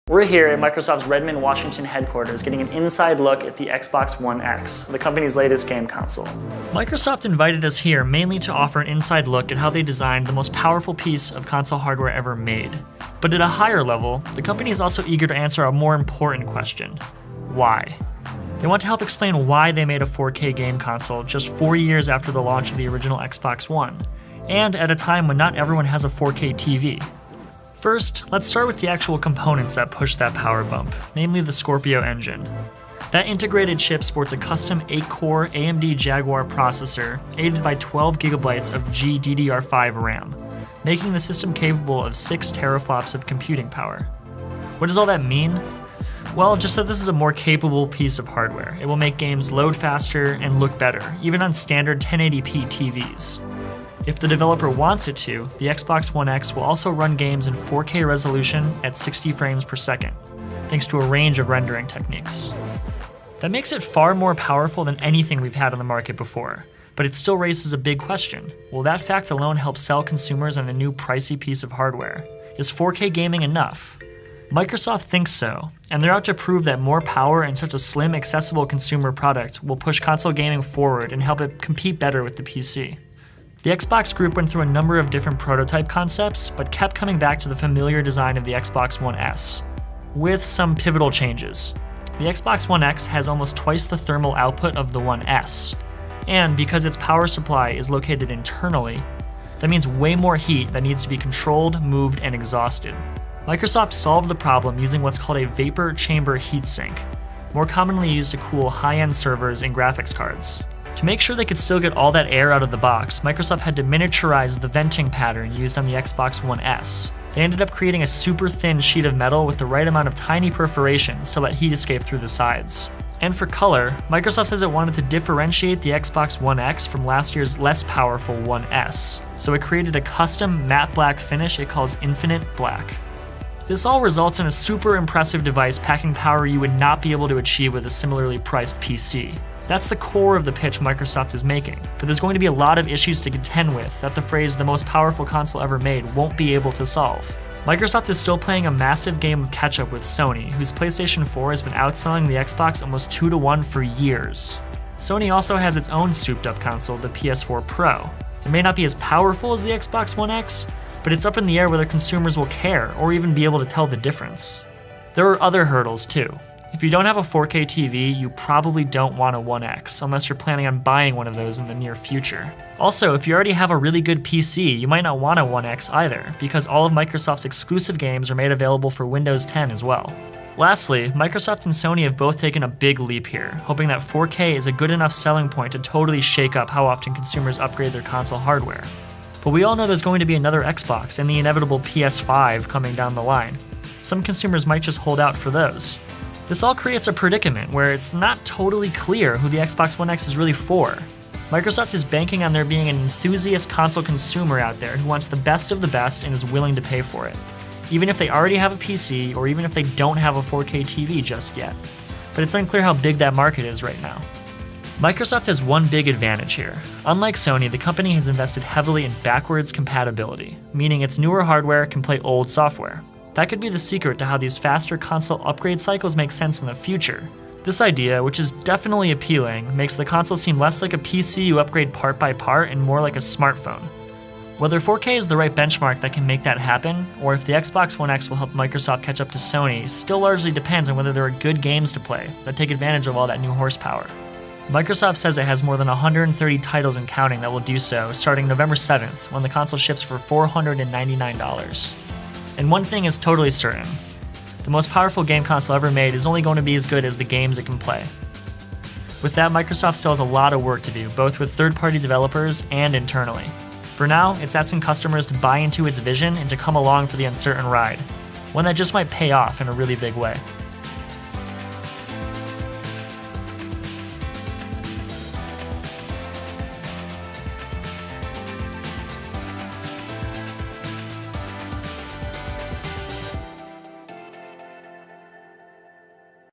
We're here at Microsoft's Redmond, Washington headquarters getting an inside look at the Xbox One X, the company's latest game console. Microsoft invited us here mainly to offer an inside look at how they designed the most powerful piece of console hardware ever made. But at a higher level, the company is also eager to answer a more important question: why? They want to help explain why they made a 4K game console just 4 years after the launch of the original Xbox One, and at a time when not everyone has a 4K TV. First, let's start with the actual components that push that power bump, namely the Scorpio engine. That integrated chip sports a custom 8-core AMD Jaguar processor, aided by 12 GB of GDDR5 RAM, making the system capable of 6 teraflops of computing power. What does all that mean? Well, just that this is a more capable piece of hardware. It will make games load faster and look better, even on standard 1080p TVs. If the developer wants it to, the Xbox One X will also run games in 4K resolution at 60 frames per second, thanks to a range of rendering techniques. That makes it far more powerful than anything we've had on the market before, but it still raises a big question. Will that fact alone help sell consumers on a new pricey piece of hardware? Is 4K gaming enough? Microsoft thinks so, and they're out to prove that more power in such a slim, accessible consumer product will push console gaming forward and help it compete better with the PC. The Xbox group went through a number of different prototype concepts, but kept coming back to the familiar design of the Xbox One S, with some pivotal changes. The Xbox One X has almost twice the thermal output of the One S, and because its power supply is located internally, that means way more heat that needs to be controlled, moved, and exhausted. Microsoft solved the problem using what's called a vapor chamber heatsink, more commonly used to cool high-end servers and graphics cards. To make sure they could still get all that air out of the box, Microsoft had to miniaturize the venting pattern used on the Xbox One S. They ended up creating a super thin sheet of metal with the right amount of tiny perforations to let heat escape through the sides. And for color, Microsoft says it wanted to differentiate the Xbox One X from last year's less powerful One S, so it created a custom matte black finish it calls Infinite Black. This all results in a super impressive device packing power you would not be able to achieve with a similarly priced PC. That's the core of the pitch Microsoft is making, but there's going to be a lot of issues to contend with that the phrase "the most powerful console ever made" won't be able to solve. Microsoft is still playing a massive game of catch-up with Sony, whose PlayStation 4 has been outselling the Xbox almost 2-to-1 for years. Sony also has its own souped-up console, the PS4 Pro. It may not be as powerful as the Xbox One X, but it's up in the air whether consumers will care or even be able to tell the difference. There are other hurdles too. If you don't have a 4K TV, you probably don't want a One X, unless you're planning on buying one of those in the near future. Also, if you already have a really good PC, you might not want a One X either, because all of Microsoft's exclusive games are made available for Windows 10 as well. Lastly, Microsoft and Sony have both taken a big leap here, hoping that 4K is a good enough selling point to totally shake up how often consumers upgrade their console hardware. But we all know there's going to be another Xbox and the inevitable PS5 coming down the line. Some consumers might just hold out for those. This all creates a predicament where it's not totally clear who the Xbox One X is really for. Microsoft is banking on there being an enthusiast console consumer out there who wants the best of the best and is willing to pay for it, even if they already have a PC or even if they don't have a 4K TV just yet. But it's unclear how big that market is right now. Microsoft has one big advantage here. Unlike Sony, the company has invested heavily in backwards compatibility, meaning its newer hardware can play old software. That could be the secret to how these faster console upgrade cycles make sense in the future. This idea, which is definitely appealing, makes the console seem less like a PC you upgrade part by part and more like a smartphone. Whether 4K is the right benchmark that can make that happen, or if the Xbox One X will help Microsoft catch up to Sony, still largely depends on whether there are good games to play that take advantage of all that new horsepower. Microsoft says it has more than 130 titles and counting that will do so starting November 7th, when the console ships for $499. And one thing is totally certain: the most powerful game console ever made is only going to be as good as the games it can play. With that, Microsoft still has a lot of work to do, both with third-party developers and internally. For now, it's asking customers to buy into its vision and to come along for the uncertain ride, one that just might pay off in a really big way.